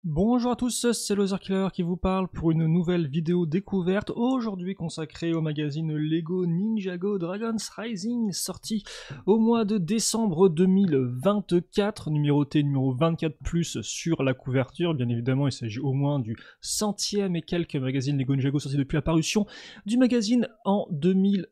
Bonjour à tous, c'est Loserkiller qui vous parle pour une nouvelle vidéo découverte, aujourd'hui consacrée au magazine Lego Ninjago Dragons Rising, sorti au mois de décembre 2024, numéroté numéro 24+, sur la couverture. Bien évidemment, il s'agit au moins du 100e et quelques magazine Lego Ninjago sorti depuis la parution du magazine en 2015,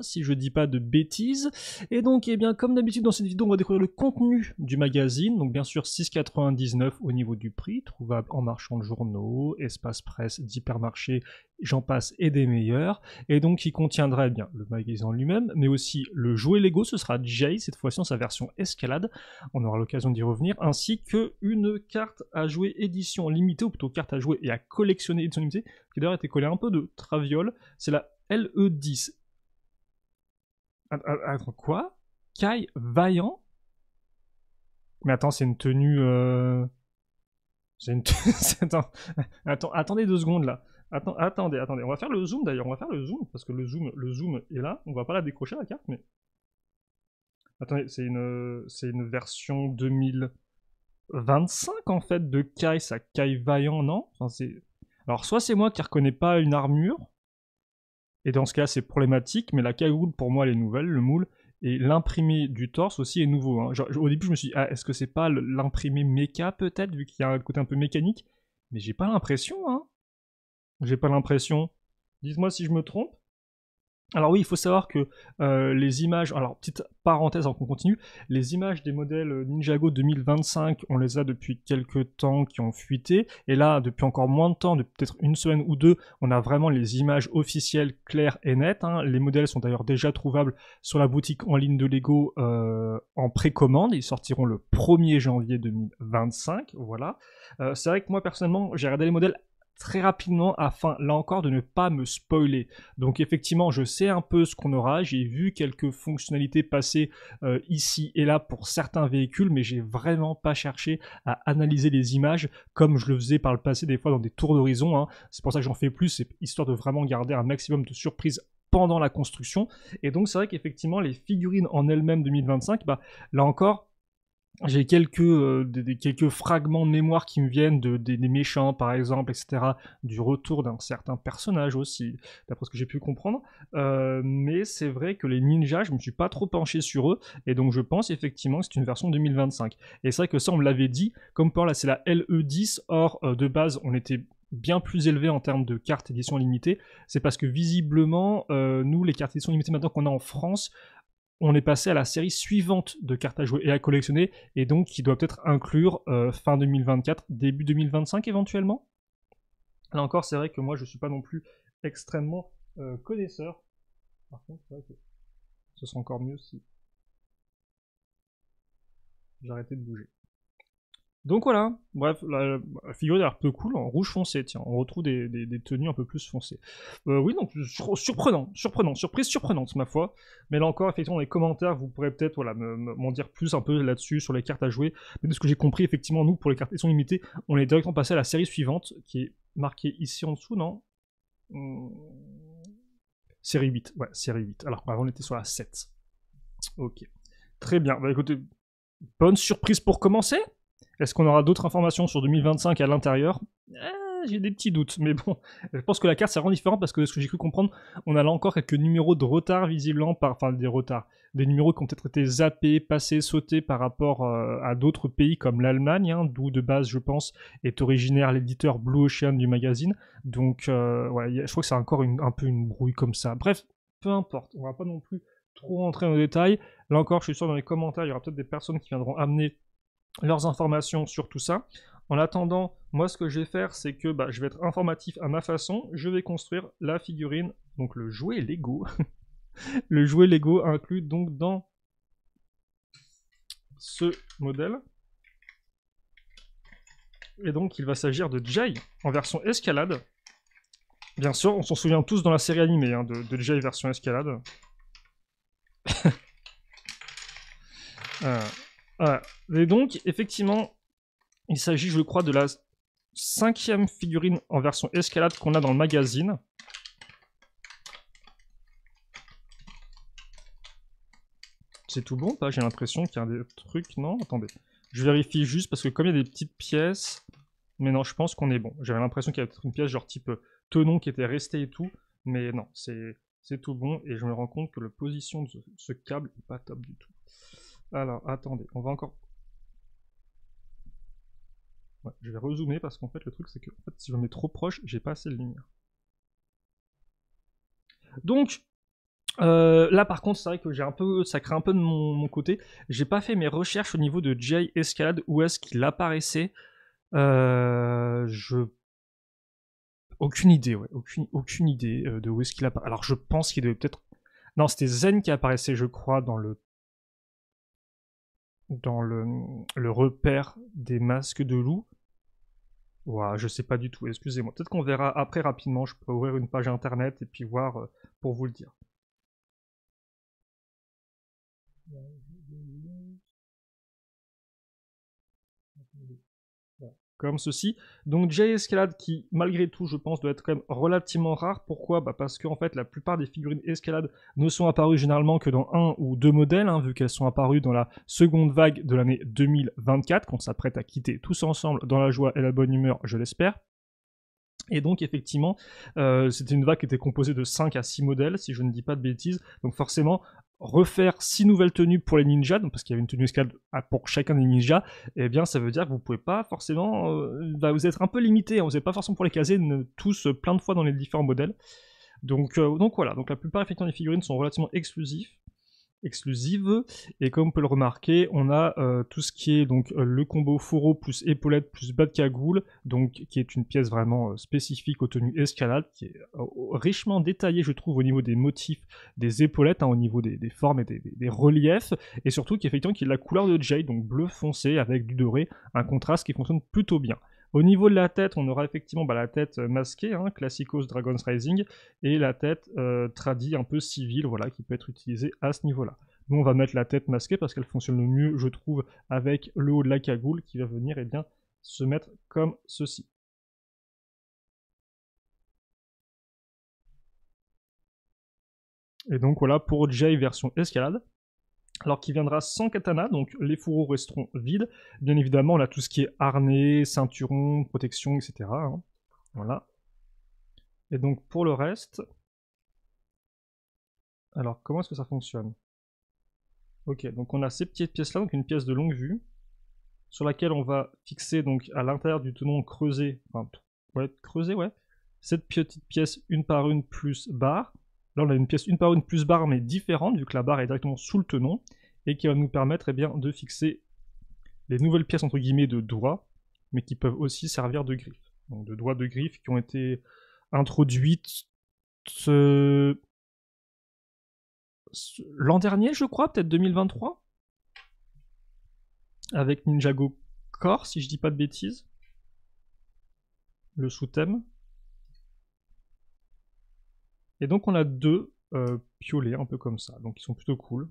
si je dis pas de bêtises. Et donc, eh bien, comme d'habitude dans cette vidéo, on va découvrir le contenu du magazine. Donc, bien sûr, 6,99 au niveau du prix, trouvable en marchands de journaux, espace presse, d'hypermarché, j'en passe et des meilleurs. Et donc, il contiendra eh bien le magazine en lui-même, mais aussi le jouet Lego. Ce sera Jay, cette fois-ci dans sa version escalade. On aura l'occasion d'y revenir, ainsi que une carte à jouer édition limitée, ou plutôt carte à jouer et à collectionner édition limitée, qui d'ailleurs a été collée un peu de traviole. C'est la LE10. Attends, quoi? Kai Vaillant? Mais attends, c'est une tenue. C'est une tenue. Attendez 2 secondes là. Attendez. On va faire le zoom d'ailleurs. On va faire le zoom parce que le zoom est là. On va pas la décrocher la carte, mais. Attendez, c'est une version 2025 en fait de Kai. Ça Kai Vaillant, non? Enfin, c'est. Alors, soit c'est moi qui reconnais pas une armure, et dans ce cas c'est problématique, mais la cagoule pour moi elle est nouvelle, le moule, et l'imprimé du torse aussi est nouveau. Hein. Genre, au début je me suis dit, ah, est-ce que c'est pas l'imprimé méca peut-être, vu qu'il y a un côté un peu mécanique, mais j'ai pas l'impression, hein. J'ai pas l'impression. Dites-moi si je me trompe. Alors oui, il faut savoir que les images, alors petite parenthèse avant qu'on continue, les images des modèles Ninjago 2025, on les a depuis quelques temps qui ont fuité, et là, depuis encore moins de temps, depuis peut-être une semaine ou deux, on a vraiment les images officielles claires et nettes. Hein. Les modèles sont d'ailleurs déjà trouvables sur la boutique en ligne de Lego en précommande, ils sortiront le 1er janvier 2025, voilà. C'est vrai que moi personnellement, j'ai regardé les modèles très rapidement afin, là encore, de ne pas me spoiler. Donc effectivement, je sais un peu ce qu'on aura, j'ai vu quelques fonctionnalités passer ici et là pour certains véhicules, mais j'ai vraiment pas cherché à analyser les images comme je le faisais par le passé des fois dans des tours d'horizon. Hein. C'est pour ça que j'en fais plus, c'est histoire de vraiment garder un maximum de surprises pendant la construction. Et donc c'est vrai qu'effectivement, les figurines en elles-mêmes 2025, bah, là encore, j'ai quelques fragments de mémoire qui me viennent des méchants, par exemple, etc. Du retour d'un certain personnage aussi, d'après ce que j'ai pu comprendre. Mais c'est vrai que les ninjas, je me suis pas trop penché sur eux, et donc je pense effectivement que c'est une version 2025. Et c'est vrai que ça, on me l'avait dit, comme par là, c'est la LE10, or de base, on était bien plus élevé en termes de cartes édition limitée. C'est parce que visiblement, nous, les cartes édition limitée maintenant qu'on a en France, on est passé à la série suivante de cartes à jouer et à collectionner, et donc qui doit peut-être inclure fin 2024, début 2025 éventuellement. Là encore, c'est vrai que moi je suis pas non plus extrêmement connaisseur. Par contre, c'est vrai que ce serait encore mieux si j'arrêtais de bouger. Donc voilà, bref, la figurine a l'air peu cool, en rouge foncé, tiens, on retrouve des tenues un peu plus foncées. Oui, donc surprenant, surprise surprenante, ma foi. Mais là encore, effectivement, dans les commentaires, vous pourrez peut-être voilà, m'en dire plus un peu là-dessus, sur les cartes à jouer. Mais de ce que j'ai compris, effectivement, nous, pour les cartes édition limitées, on est directement passé à la série suivante, qui est marquée ici en dessous, non Série 8, ouais, série 8. Alors avant, on était sur la 7. Ok. Très bien, bah écoutez, bonne surprise pour commencer. Est-ce qu'on aura d'autres informations sur 2025 à l'intérieur? J'ai des petits doutes, mais bon, je pense que la carte c'est vraiment différent parce que ce que j'ai cru comprendre, on a là encore quelques numéros de retard visiblement, enfin des retards, des numéros qui ont peut-être été zappés, passés, sautés par rapport à d'autres pays comme l'Allemagne, hein, d'où de base je pense est originaire l'éditeur Blue Ocean du magazine. Donc ouais, je crois que c'est encore un peu une brouille comme ça. Bref, peu importe, on va pas non plus trop rentrer dans les détails. Là encore, je suis sûr dans les commentaires, il y aura peut-être des personnes qui viendront amener leurs informations sur tout ça. En attendant, moi ce que je vais faire, c'est que je vais être informatif à ma façon, je vais construire la figurine, donc le jouet Lego. Le jouet Lego inclus donc dans ce modèle. Et donc il va s'agir de Jay en version escalade. Bien sûr, on s'en souvient tous dans la série animée hein, de Jay version escalade. Voilà. Et donc, effectivement, il s'agit, je crois, de la 5e figurine en version escalade qu'on a dans le magazine. C'est tout bon, pas? J'ai l'impression qu'il y a des trucs... Non, attendez. Je vérifie juste, parce que comme il y a des petites pièces... Mais non, je pense qu'on est bon. J'avais l'impression qu'il y avait peut-être une pièce genre type tenon qui était restée et tout. Mais non, c'est tout bon. Et je me rends compte que la position de ce câble n'est pas top du tout. Alors, attendez, on va encore... Ouais, je vais rezoomer parce qu'en fait, le truc, c'est que en fait, si je me mets trop proche, j'ai pas assez de lumière. Donc, là par contre, c'est vrai que j'ai un peu, ça crée un peu de mon côté. J'ai pas fait mes recherches au niveau de Jay Escalade, où est-ce qu'il apparaissait. Aucune idée, ouais, aucune idée de où est-ce qu'il apparaît. Alors je pense qu'il devait peut-être... Non, c'était Zen qui apparaissait, je crois, dans le repère des masques de loup. Ouah, je sais pas du tout, excusez-moi. Peut-être qu'on verra après rapidement, je peux ouvrir une page internet et puis voir pour vous le dire. Comme ceci. Donc Jay Escalade qui, malgré tout, je pense, doit être quand même relativement rare. Pourquoi? Bah parce qu'en fait, la plupart des figurines Escalade ne sont apparues généralement que dans un ou deux modèles, hein, vu qu'elles sont apparues dans la seconde vague de l'année 2024, qu'on s'apprête à quitter tous ensemble dans la joie et la bonne humeur, je l'espère. Et donc effectivement, c'était une vague qui était composée de 5 à 6 modèles, si je ne dis pas de bêtises. Donc forcément, refaire 6 nouvelles tenues pour les ninjas, donc parce qu'il y avait une tenue escalade pour chacun des ninjas, eh bien ça veut dire que vous pouvez pas forcément... vous êtes un peu limité, hein, vous n'êtes pas forcément pour les caser tous plein de fois dans les différents modèles. Donc voilà, donc la plupart effectivement des figurines sont relativement exclusives, et comme on peut le remarquer, on a tout ce qui est donc le combo fourreau plus épaulette plus bas de cagoule, donc qui est une pièce vraiment spécifique aux tenues escalade, qui est richement détaillée, je trouve, au niveau des motifs des épaulettes, hein, au niveau des formes et des reliefs, et surtout qui effectivement qui est de la couleur de Jade, donc bleu foncé avec du doré, un contraste qui fonctionne plutôt bien. Au niveau de la tête, on aura effectivement la tête masquée, hein, Classicos Dragon's Rising, et la tête tradie un peu civile, voilà, qui peut être utilisée à ce niveau-là. Nous, on va mettre la tête masquée parce qu'elle fonctionne le mieux, je trouve, avec le haut de la cagoule qui va venir, eh bien, se mettre comme ceci. Et donc voilà pour Jay version escalade. Alors qui viendra sans katana, donc les fourreaux resteront vides. Bien évidemment, on a tout ce qui est harnais, ceinturon, protection, etc. Hein. Voilà. Et donc pour le reste... Alors comment est-ce que ça fonctionne? Ok, donc on a ces petites pièces-là, donc une pièce de longue vue, sur laquelle on va fixer donc à l'intérieur du tenon creusé, enfin, ouais, creusé, ouais, cette petite pièce une par une plus barre. Là, on a une pièce une par une plus barre, mais différente, vu que la barre est directement sous le tenon, et qui va nous permettre, eh bien, de fixer les nouvelles pièces, entre guillemets, de doigts, mais qui peuvent aussi servir de griffes. Donc, de doigts de griffes qui ont été introduites l'an dernier, je crois, peut-être 2023, avec Ninjago Core, si je dis pas de bêtises. Le sous-thème. Et donc on a deux piolets un peu comme ça, donc ils sont plutôt cool.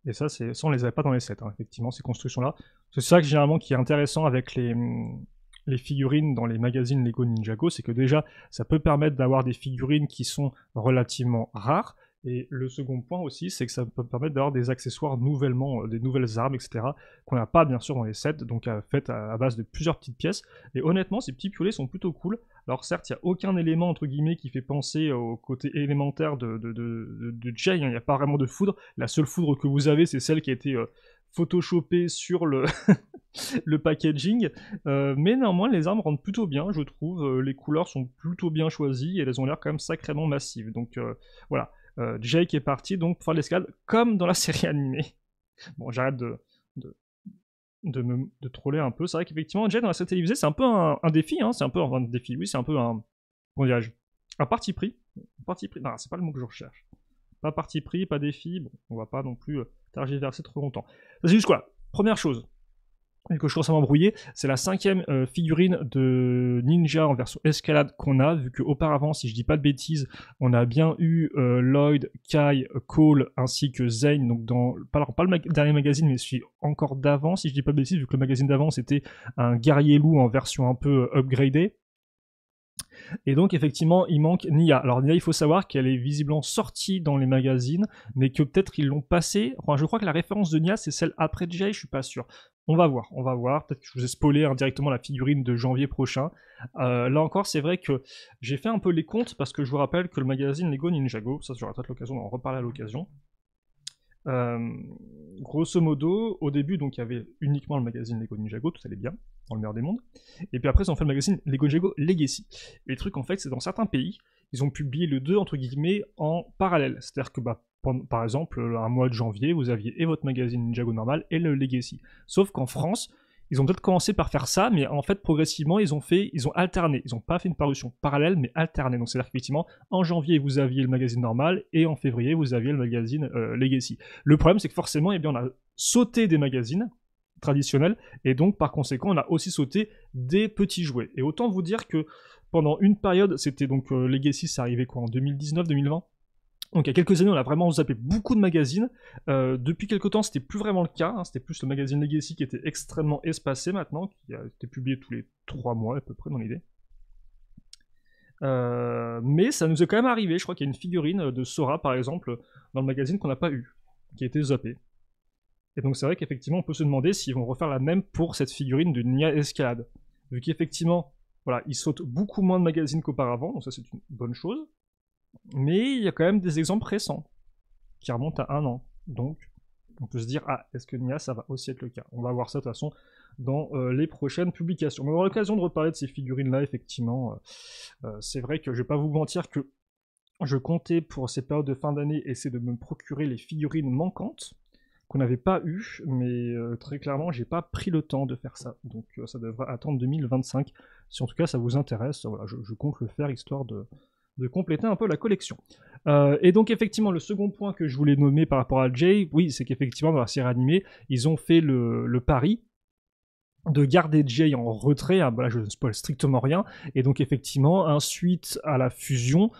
Et ça, on les avait pas dans les sets, hein, effectivement, ces constructions-là. C'est ça que généralement qui est intéressant avec les figurines dans les magazines Lego Ninjago, c'est que déjà, ça peut permettre d'avoir des figurines qui sont relativement rares. Et le second point aussi, c'est que ça peut permettre d'avoir des accessoires nouvellement, des nouvelles armes, etc., qu'on n'a pas bien sûr dans les sets, donc faites à base de plusieurs petites pièces. Et honnêtement, ces petits piolets sont plutôt cool. Alors certes, il n'y a aucun élément, entre guillemets, qui fait penser au côté élémentaire de Jay, hein, il n'y a pas vraiment de foudre. La seule foudre que vous avez, c'est celle qui a été photoshopée sur le, le packaging. Mais néanmoins, les armes rendent plutôt bien, je trouve. Les couleurs sont plutôt bien choisies et elles ont l'air quand même sacrément massives. Donc voilà. Jay qui est parti donc pour faire l'escalade comme dans la série animée. Bon, j'arrête de troller un peu. C'est vrai qu'effectivement, Jay dans la série télévisée, c'est un peu un défi, hein. C'est un peu un défi, oui, c'est un peu un. Comment dirais-je? Un parti pris. Non, c'est pas le mot que je recherche. Pas parti pris, pas défi. Bon, on va pas non plus tergiverser trop longtemps. C'est juste quoi? Première chose, que je commence à m'embrouiller, c'est la 5e figurine de Ninja en version escalade qu'on a, vu qu'auparavant, si je dis pas de bêtises, on a bien eu Lloyd, Kai, Cole ainsi que Zane, donc dans, pas le dernier magazine, mais celui encore d'avant, si je dis pas de bêtises, vu que le magazine d'avant c'était un guerrier loup en version un peu upgradée. Et donc effectivement il manque Nia. Alors Nia, il faut savoir qu'elle est visiblement sortie dans les magazines, mais que peut-être ils l'ont passée. Enfin je crois que la référence de Nia c'est celle après Jay, je suis pas sûr. On va voir. Peut-être que je vous ai spoilé indirectement la figurine de janvier prochain. Là encore, c'est vrai que j'ai fait un peu les comptes parce que je vous rappelle que le magazine Lego Ninjago, ça j'aurai peut-être l'occasion d'en reparler à l'occasion. Grosso modo, au début, donc il y avait uniquement le magazine Lego Ninjago, tout allait bien, dans le meilleur des mondes. Et puis après, ils ont fait le magazine Lego Ninjago Legacy. Et le truc, en fait, c'est dans certains pays, ils ont publié le 2, entre guillemets, en parallèle. C'est-à-dire que, par exemple, un mois de janvier, vous aviez et votre magazine Ninjago normal et le Legacy. Sauf qu'en France, ils ont peut-être commencé par faire ça, mais en fait, progressivement, ils ont alterné. Ils n'ont pas fait une parution parallèle, mais alternée. Donc, c'est-à-dire qu'effectivement, en janvier, vous aviez le magazine normal, et en février, vous aviez le magazine Legacy. Le problème, c'est que forcément, eh bien, on a sauté des magazines traditionnels, et donc, par conséquent, on a aussi sauté des petits jouets. Et autant vous dire que pendant une période, c'était donc Legacy, ça arrivait quoi, en 2019-2020 ? Donc il y a quelques années, on a vraiment zappé beaucoup de magazines. Depuis quelques temps, c'était plus vraiment le cas. C'était plus le magazine Legacy qui était extrêmement espacé maintenant, qui a été publié tous les 3 mois à peu près dans l'idée. Mais ça nous est quand même arrivé. Je crois qu'il y a une figurine de Sora, par exemple, dans le magazine qu'on n'a pas eu, qui a été zappée. Et donc c'est vrai qu'effectivement, on peut se demander s'ils vont refaire la même pour cette figurine de Nia Escalade. Vu qu'effectivement, voilà, ils sautent beaucoup moins de magazines qu'auparavant, donc ça c'est une bonne chose. Mais il y a quand même des exemples récents qui remontent à 1 an. Donc, on peut se dire, ah, est-ce que Nia, ça va aussi être le cas? On va voir ça de toute façon dans les prochaines publications. On aura l'occasion de reparler de ces figurines-là, effectivement. C'est vrai que je vais pas vous mentir que je comptais pour ces périodes de fin d'année essayer de me procurer les figurines manquantes qu'on n'avait pas eues, mais très clairement, j'ai pas pris le temps de faire ça. Donc ça devrait attendre 2025. Si en tout cas ça vous intéresse, voilà, je compte le faire histoire de compléter un peu la collection. Et donc effectivement, le second point que je voulais nommer par rapport à Jay, oui, c'est qu'effectivement dans la série animée, ils ont fait le pari de garder Jay en retrait, là je ne spoil strictement rien, et donc effectivement, suite à la fusion,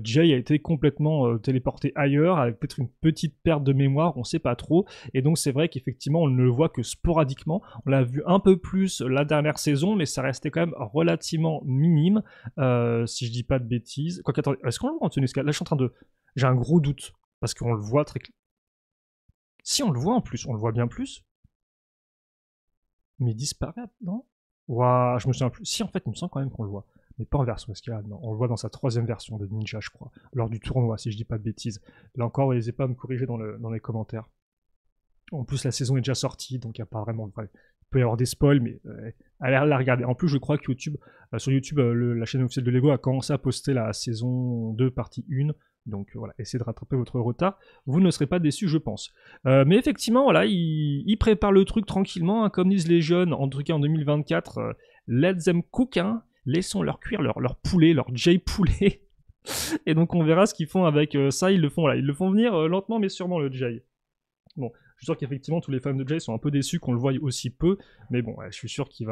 Jay a été complètement téléporté ailleurs, avec peut-être une petite perte de mémoire, on sait pas trop, et donc c'est vrai qu'effectivement on ne le voit que sporadiquement, on l'a vu un peu plus la dernière saison, mais ça restait quand même relativement minime, si je dis pas de bêtises. Quoique, attendez, est-ce qu'on le voit en tenue escalade? Là je suis en train de... J'ai un gros doute, parce qu'on le voit très... Si on le voit en plus, on le voit bien plus. Mais il disparaît, non? Ouah, je me souviens plus. Si, en fait, il me semble quand même qu'on le voit. Mais pas en version escalade, non. On le voit dans sa 3e version de Ninja, je crois. Lors du tournoi, si je dis pas de bêtises. Là encore, n'hésitez pas à me corriger dans les commentaires. En plus, la saison est déjà sortie, donc il n'y a pas vraiment... Bref, il peut y avoir des spoils, mais allez la regarder. En plus, je crois que YouTube, sur YouTube, la chaîne officielle de Lego a commencé à poster la saison 2, partie 1. Donc voilà, essayez de rattraper votre retard. Vous ne serez pas déçus, je pense. Mais effectivement, voilà, ils préparent le truc tranquillement, hein, comme disent les jeunes, en tout cas en 2024. Let them cook, hein. Laissons-leur cuire leur poulet, leur Jay-poulet. Et donc on verra ce qu'ils font avec ça. Ils le font, voilà, ils le font venir lentement mais sûrement, le Jay. Bon, je suis sûr qu'effectivement tous les fans de Jay sont un peu déçus qu'on le voie aussi peu. Mais bon, ouais, je suis sûr qu'il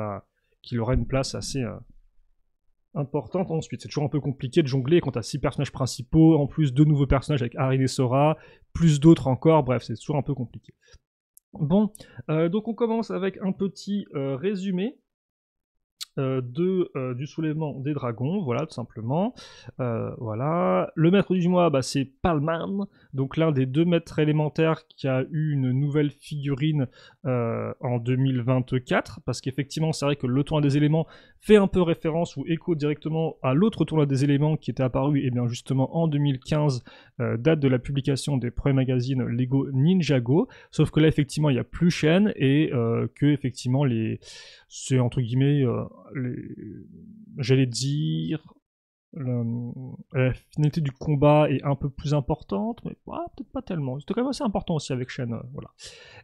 aura une place assez... importante ensuite. C'est toujours un peu compliqué de jongler quand t'as 6 personnages principaux, en plus 2 nouveaux personnages avec Arin et Sora, plus d'autres encore, bref, c'est toujours un peu compliqué. Bon, donc on commence avec un petit résumé du soulèvement des dragons, voilà, tout simplement. Voilà. Le maître du mois, c'est Palman, donc l'un des 2 maîtres élémentaires qui a eu une nouvelle figurine en 2024, parce qu'effectivement, c'est vrai que le tournoi des éléments fait un peu référence ou écho directement à l'autre tournoi des éléments qui était apparu, et bien justement en 2015, date de la publication des premiers magazines Lego Ninjago, sauf que là, effectivement, il n'y a plus Shen, et que, effectivement, c'est entre guillemets, j'allais dire, la finalité du combat est un peu plus importante, mais peut-être pas tellement. C'était quand même assez important aussi avec Shen, voilà.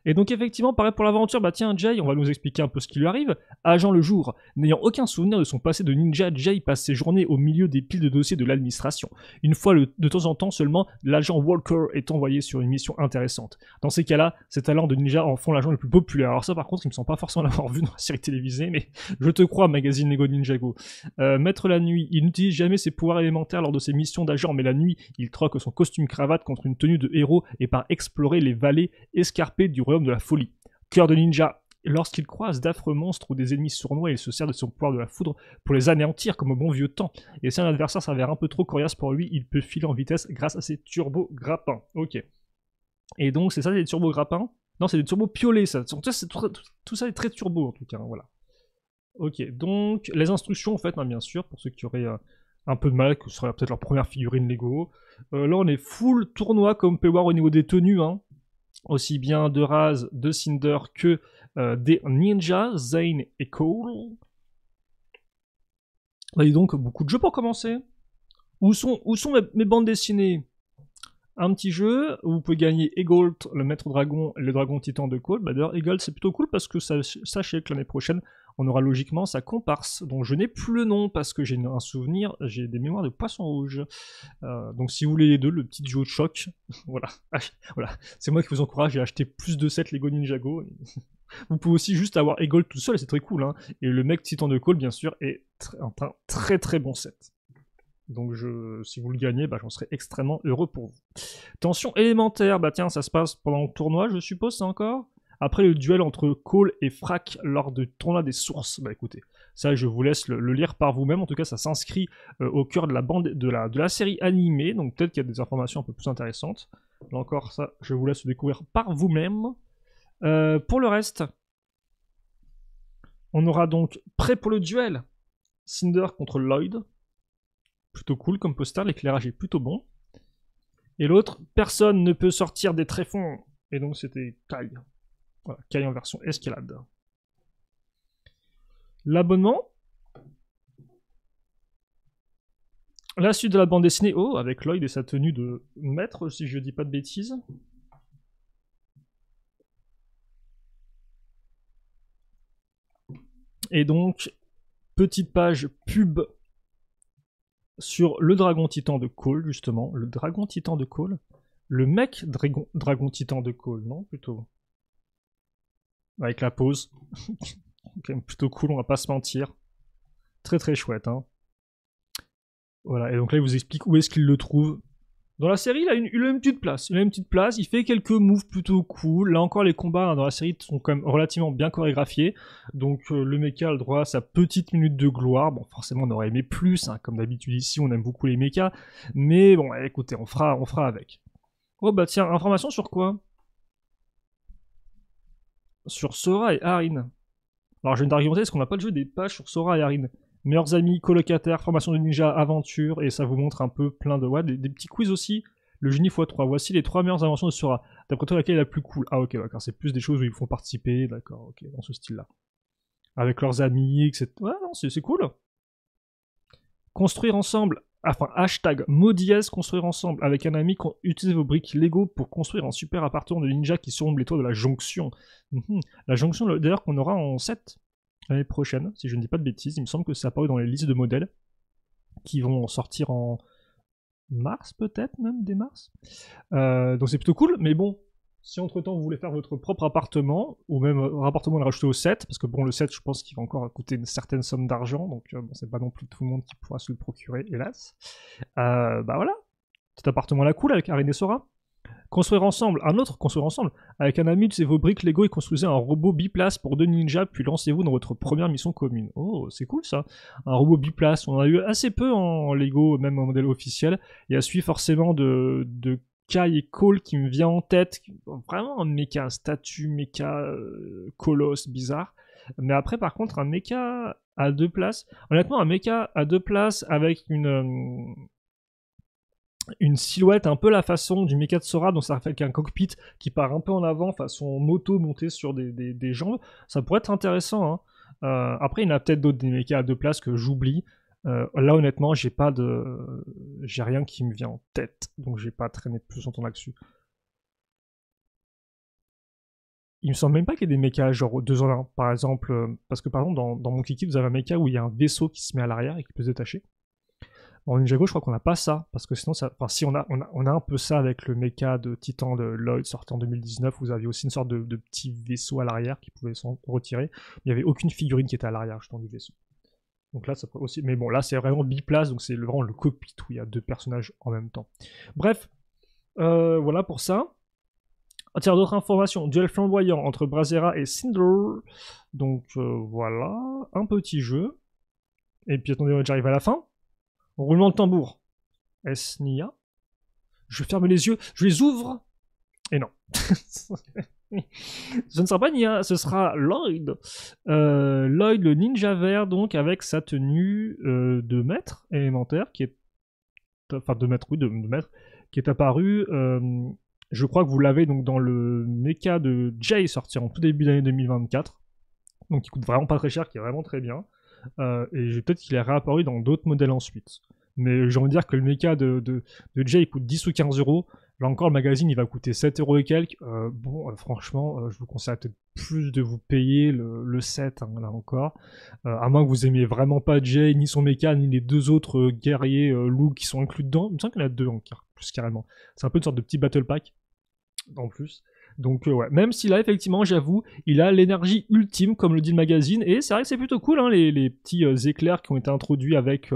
Et donc effectivement, pareil pour l'aventure, tiens, Jay, on va nous expliquer un peu ce qui lui arrive. Agent le jour, n'ayant aucun souvenir de son passé de ninja, Jay passe ses journées au milieu des piles de dossiers de l'administration. Une fois de temps en temps seulement, l'agent Walker est envoyé sur une mission intéressante. Dans ces cas-là, ses talents de ninja en font l'agent le plus populaire. Alors ça par contre, il me semble pas forcément l'avoir vu dans la série télévisée, mais je te crois, magazine Lego Ninjago. Maître la nuit, il n'utilise jamais ses pouvoirs élémentaires lors de ses missions d'agent, mais la nuit, il troque son costume cravate contre une tenue de héros et part explorer les vallées escarpées du royaume de la folie. Cœur de ninja, lorsqu'il croise d'affreux monstres ou des ennemis sournois, il se sert de son pouvoir de la foudre pour les anéantir comme au bon vieux temps. Et si un adversaire s'avère un peu trop coriace pour lui, il peut filer en vitesse grâce à ses turbo grappins. Ok. Et donc c'est ça les turbo grappins? Non, c'est des turbos piolés, ça. Tout ça est très turbo, en tout cas, hein, voilà. Ok, donc, les instructions, en fait, hein, bien sûr, pour ceux qui auraient un peu de mal, que ce serait peut-être leur première figurine Lego. Là, on est full tournoi, comme on peut voir au niveau des tenues, hein. Aussi bien de Raz, de Cinder que des ninjas, Zane et Cole. Et donc, beaucoup de jeux pour commencer. Où sont mes bandes dessinées? Un petit jeu où vous pouvez gagner Egolt, le maître dragon et le dragon titan de Cole. Bah d'ailleurs, Egolt, c'est plutôt cool parce que sachez que l'année prochaine, on aura logiquement sa comparse, dont je n'ai plus le nom parce que j'ai un souvenir, j'ai des mémoires de poisson rouge. Donc si vous voulez les deux, le petit duo de choc, voilà. Voilà. C'est moi qui vous encourage à acheter plus de sets Lego Ninjago. Vous pouvez aussi juste avoir Egolt tout seul, c'est très cool, hein. Et le mec titan de Cole, bien sûr, est un très très bon set. Donc si vous le gagnez, bah, j'en serais extrêmement heureux pour vous. Tension élémentaire, bah tiens, ça se passe pendant le tournoi, je suppose, c'est encore. Après le duel entre Cole et Frack lors du tournoi des sources. Bah écoutez, ça je vous laisse le lire par vous-même. En tout cas, ça s'inscrit au cœur de la bande de la série animée, donc peut-être qu'il y a des informations un peu plus intéressantes. Là encore, ça, je vous laisse le découvrir par vous-même. Pour le reste, on aura donc prêt pour le duel. Cinder contre Lloyd. Plutôt cool comme poster, l'éclairage est plutôt bon. Et l'autre, personne ne peut sortir des tréfonds. Et donc c'était Kai. Voilà, Kai en version escalade. L'abonnement. La suite de la bande dessinée, oh, avec Lloyd et sa tenue de maître, si je dis pas de bêtises. Et donc, petite page pub sur le dragon titan de Cole, justement. Le dragon titan de Cole. Le mec dragon titan de Cole, non, plutôt. Avec la pose. Quand même plutôt cool, on va pas se mentir. Très très chouette, hein. Voilà, et donc là, il vous explique où est-ce qu'il le trouve. Dans la série, il a une petite place. Il a une petite place, il fait quelques moves plutôt cool. Là encore, les combats dans la série sont quand même relativement bien chorégraphiés. Donc le mecha a le droit à sa petite minute de gloire. Bon, forcément, on aurait aimé plus, hein. Comme d'habitude ici, on aime beaucoup les mechas. Mais bon, écoutez, on fera avec. Oh bah tiens, information sur quoi? Sur Sora et Arin. Alors je viens d'argumenter, est-ce qu'on n'a pas le jeu des pages sur Sora et Arin? Meilleurs amis, colocataires, formation de ninja, aventure, et ça vous montre un peu plein de... Ouais, des petits quiz aussi. Le génie x3. Voici les 3 meilleures inventions de Sora. D'après toi, laquelle est la plus cool? Ah ok, d'accord, c'est plus des choses où ils font participer, d'accord, ok, dans ce style-là. Avec leurs amis, etc. Ouais, non, c'est cool. Construire ensemble, enfin, hashtag #modies, construire ensemble. Avec un ami, utilisez vos briques Lego pour construire un super appartement de ninja qui surplombe les toits de la jonction. La jonction, d'ailleurs, qu'on aura en 7 l'année prochaine, si je ne dis pas de bêtises. Il me semble que c'est apparu dans les listes de modèles qui vont sortir en mars, peut-être même, dès mars. Donc c'est plutôt cool, mais bon, si entre-temps vous voulez faire votre propre appartement, ou même un appartement le rajouter au set, parce que bon, le set, je pense qu'il va encore coûter une certaine somme d'argent, donc bon, c'est pas non plus tout le monde qui pourra se le procurer, hélas. Bah voilà, petit appartement là cool avec Arin et Sora. Construire ensemble, construire ensemble. Avec un ami, utilisez vos briques Lego et construisez un robot biplace pour 2 ninjas, puis lancez-vous dans votre première mission commune. Oh, c'est cool ça. Un robot biplace, on en a eu assez peu en Lego, même en modèle officiel. Il y a celui forcément de Kai et Cole qui me vient en tête. Vraiment un méca, statue, méca, colosse, bizarre. Mais après, par contre, un méca à 2 places. Honnêtement, un méca à 2 places avec une silhouette un peu la façon du mecha de Sora, donc ça fait qu'un cockpit qui part un peu en avant, façon moto montée sur des jambes, ça pourrait être intéressant, hein. Après, il y en a peut-être d'autres des mechas à 2 places que j'oublie. Là, honnêtement, j'ai rien qui me vient en tête, donc j'ai pas traîné plus longtemps là-dessus. Il me semble même pas qu'il y ait des mechas genre 2 en 1, par exemple, parce que par exemple, dans mon Kiki, vous avez un mecha où il y a un vaisseau qui se met à l'arrière et qui peut se détacher. En Ninjago, je crois qu'on n'a pas ça, parce que sinon, enfin, si on a un peu ça avec le mecha de Titan de Lloyd sorti en 2019, vous aviez aussi une sorte de petit vaisseau à l'arrière qui pouvait s'en retirer. Il n'y avait aucune figurine qui était à l'arrière, justement, du vaisseau. Donc là, ça pourrait aussi. Mais bon, là, c'est vraiment biplace, donc c'est vraiment le cockpit où il y a 2 personnages en même temps. Bref, voilà pour ça. Ah, tiens, d'autres informations. Duel flamboyant entre Brazera et Cinder. Donc voilà, un petit jeu. Et puis attendez, j'arrive à la fin. Roulement de tambour. Est-ce Nia? Je ferme les yeux, je les ouvre. Et non. Ce ne sera pas Nia, ce sera Lloyd. Lloyd, le ninja vert, donc, avec sa tenue de maître élémentaire, qui est. Enfin, de maître, oui, de maître, qui est apparu. Je crois que vous l'avez donc dans le mecha de Jay sorti en tout début d'année 2024. Donc, qui coûte vraiment pas très cher, qui est vraiment très bien. Et peut-être qu'il est réapparu dans d'autres modèles ensuite. Mais j'ai envie de dire que le mecha de Jay coûte 10 ou 15 euros. Là encore, le magazine il va coûter 7 euros et quelques. Franchement, je vous conseille peut-être plus de vous payer le set, hein, là encore. À moins que vous aimiez vraiment pas Jay, ni son mecha, ni les deux autres guerriers loups qui sont inclus dedans. Il me semble qu'il y en a deux encore, plus carrément. C'est un peu une sorte de petit battle pack en plus. Donc ouais, même si là effectivement j'avoue, il a l'énergie ultime comme le dit le magazine et c'est vrai que c'est plutôt cool hein, les petits éclairs qui ont été introduits avec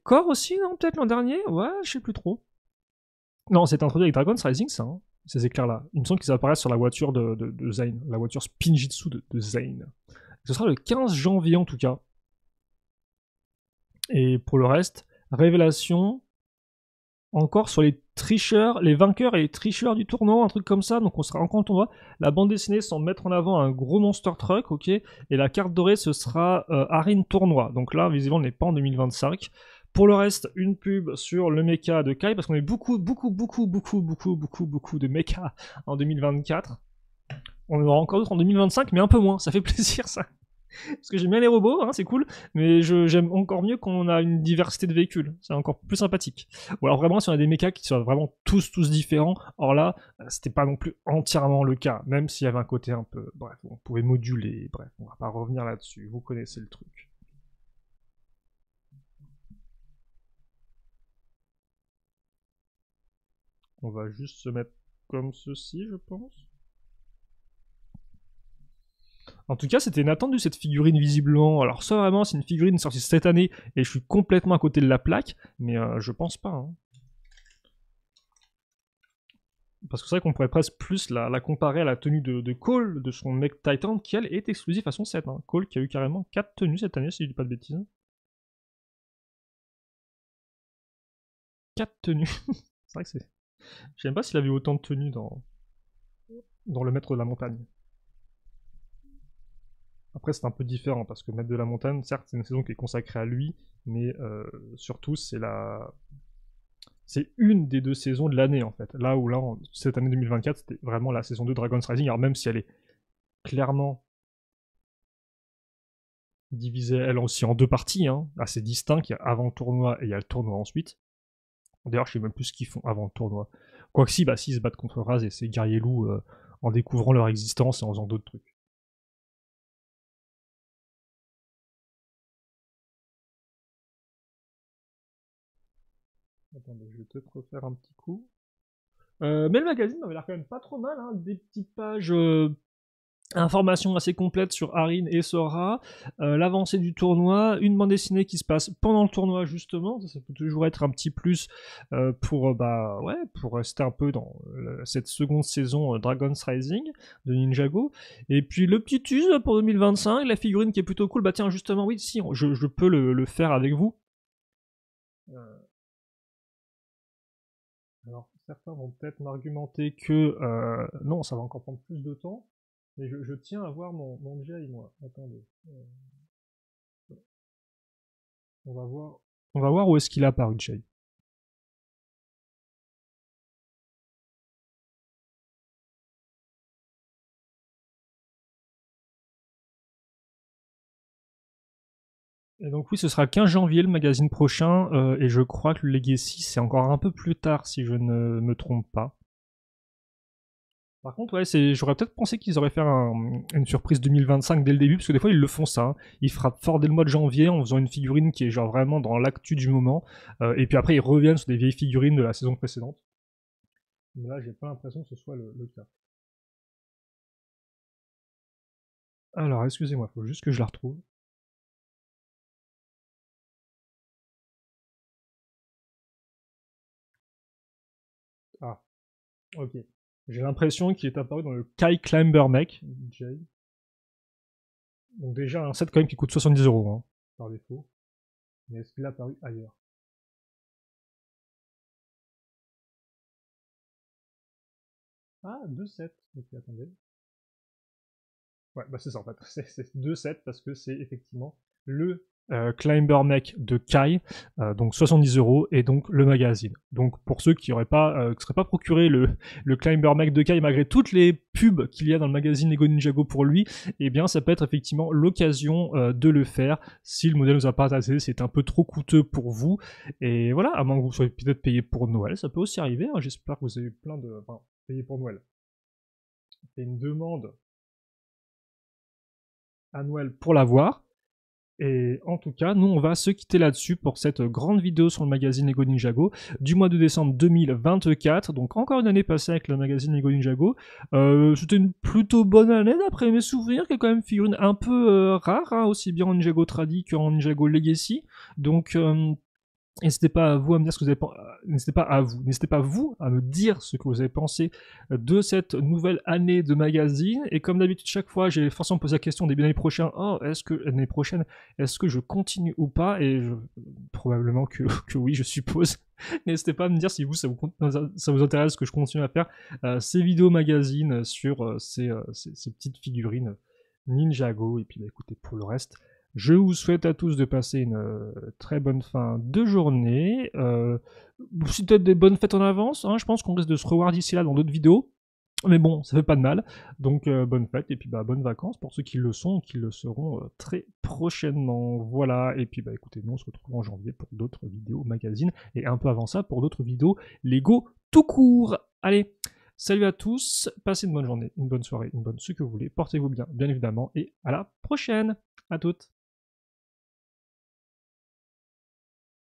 Core aussi non peut-être l'an dernier, ouais je sais plus trop. Non c'est introduit avec Dragon's Rising ça, hein, ces éclairs là. Il me semble qu'ils apparaissent sur la voiture de Zane, la voiture Spinjitzu de Zane. Ce sera le 15 janvier en tout cas. Et pour le reste, révélation, encore sur les tricheurs, les vainqueurs et les tricheurs du tournoi, un truc comme ça. Donc on sera encore en tournoi. La bande dessinée sans mettre en avant un gros Monster Truck, ok. Et la carte dorée, ce sera Arin Tournoi. Donc là, visiblement, on n'est pas en 2025. Pour le reste, une pub sur le mecha de Kai, parce qu'on a beaucoup de mecha en 2024. On en aura encore d'autres en 2025, mais un peu moins. Ça fait plaisir, ça. Parce que j'aime bien les robots, hein, c'est cool, mais j'aime encore mieux quand on a une diversité de véhicules, c'est encore plus sympathique. Ou alors vraiment si on a des mechas qui sont vraiment tous différents, or là, c'était pas non plus entièrement le cas, même s'il y avait un côté un peu, bref, on pouvait moduler, bref, on va pas revenir là-dessus, vous connaissez le truc. On va juste se mettre comme ceci, je pense. En tout cas, c'était inattendu cette figurine visiblement. Alors ça vraiment, c'est une figurine sortie cette année et je suis complètement à côté de la plaque, mais je pense pas. Hein. Parce que c'est vrai qu'on pourrait presque plus la comparer à la tenue de Cole, de son mec Titan, qui elle est exclusive à son set. Hein. Cole qui a eu carrément 4 tenues cette année, si je dis pas de bêtises. 4 tenues. C'est vrai que c'est. Je sais même pas s'il avait autant de tenues dans le maître de la montagne. Après, c'est un peu différent parce que maître de la montagne, certes, c'est une saison qui est consacrée à lui, mais surtout, c'est une des deux saisons de l'année en fait. Là où cette année 2024, c'était vraiment la saison 2 de Dragon's Rising. Alors même si elle est clairement divisée elle aussi en deux parties, hein, assez distinctes. Il y a avant le tournoi et il y a le tournoi ensuite. D'ailleurs, je sais même plus ce qu'ils font avant le tournoi. Quoique si, bah si, ils se battent contre Raz et ses guerriers loups en découvrant leur existence et en faisant d'autres trucs. Attendez, je vais peut-être refaire un petit coup. Mais le magazine m'avait l'air quand même pas trop mal, hein, des petites pages informations assez complètes sur Arin et Sora, l'avancée du tournoi, une bande dessinée qui se passe pendant le tournoi justement, ça peut toujours être un petit plus pour rester un peu dans cette seconde saison Dragon's Rising de Ninjago. Et puis le petit tease pour 2025, la figurine qui est plutôt cool, bah tiens justement oui si je peux le faire avec vous. Alors certains vont peut-être m'argumenter que non ça va encore prendre plus de temps. Mais je tiens à voir mon Jay, moi. Attendez. On va voir. On va voir où est-ce qu'il a apparu, Jay. Et donc oui, ce sera le 15 janvier le magazine prochain, et je crois que le Legacy c'est encore un peu plus tard si je ne me trompe pas. Par contre, ouais, j'aurais peut-être pensé qu'ils auraient fait une surprise 2025 dès le début, parce que des fois ils le font ça. Hein. Ils frappent fort dès le mois de janvier en faisant une figurine qui est genre vraiment dans l'actu du moment, et puis après ils reviennent sur des vieilles figurines de la saison précédente. Mais là, j'ai pas l'impression que ce soit le cas. Alors, excusez-moi, faut juste que je la retrouve. Ah, ok. J'ai l'impression qu'il est apparu dans le Kai Climber Mech, Jay. Donc déjà un set quand même qui coûte 70 euros, hein, par défaut. Mais est-ce qu'il est apparu ailleurs? Ah, 2-7. Ok, attendez. Ouais, bah c'est ça en fait. C'est 2-7 parce que c'est effectivement le Climber Mech de Kai, donc 70 € et donc le magazine. Donc pour ceux qui ne seraient pas procuré le Climber Mech de Kai malgré toutes les pubs qu'il y a dans le magazine Lego Ninjago pour lui, eh bien ça peut être effectivement l'occasion de le faire si le modèle ne vous a pas intéressé, c'est un peu trop coûteux pour vous. Et voilà, à moins que vous soyez peut-être payé pour Noël, ça peut aussi arriver. Hein. J'espère que vous avez plein de... Enfin, payé pour Noël. C'est une demande à Noël pour l'avoir. Et en tout cas, nous, on va se quitter là-dessus pour cette grande vidéo sur le magazine Lego Ninjago du mois de décembre 2024. Donc, encore une année passée avec le magazine Lego Ninjago. C'était une plutôt bonne année d'après mes souvenirs, qui a quand même figurine un peu rare, hein, aussi bien en Ninjago Tradi qu'en Ninjago Legacy. Donc, n'hésitez pas à vous à me dire ce que vous avez n'hésitez pas vous à me dire ce que vous avez pensé de cette nouvelle année de magazine. Et comme d'habitude, chaque fois, j'ai forcément posé la question début d'année prochaine. Oh, l'année prochaine, est-ce que je continue ou pas? Et probablement que oui, je suppose. N'hésitez pas à me dire si ça vous intéresse que je continue à faire ces vidéos magazines sur ces petites figurines Ninjago. Et puis, bah, écoutez, pour le reste. Je vous souhaite à tous de passer une très bonne fin de journée. C'est peut-être des bonnes fêtes en avance. Hein, je pense qu'on risque de se revoir d'ici là dans d'autres vidéos. Mais bon, ça fait pas de mal. Donc, bonne fête et puis bah, bonnes vacances pour ceux qui le sont ou qui le seront très prochainement. Voilà. Et puis, bah écoutez, nous on se retrouve en janvier pour d'autres vidéos magazines. Et un peu avant ça pour d'autres vidéos Lego tout court. Allez, salut à tous. Passez une bonne journée, une bonne soirée, une bonne ce que vous voulez. Portez-vous bien, bien évidemment. Et à la prochaine. À toutes.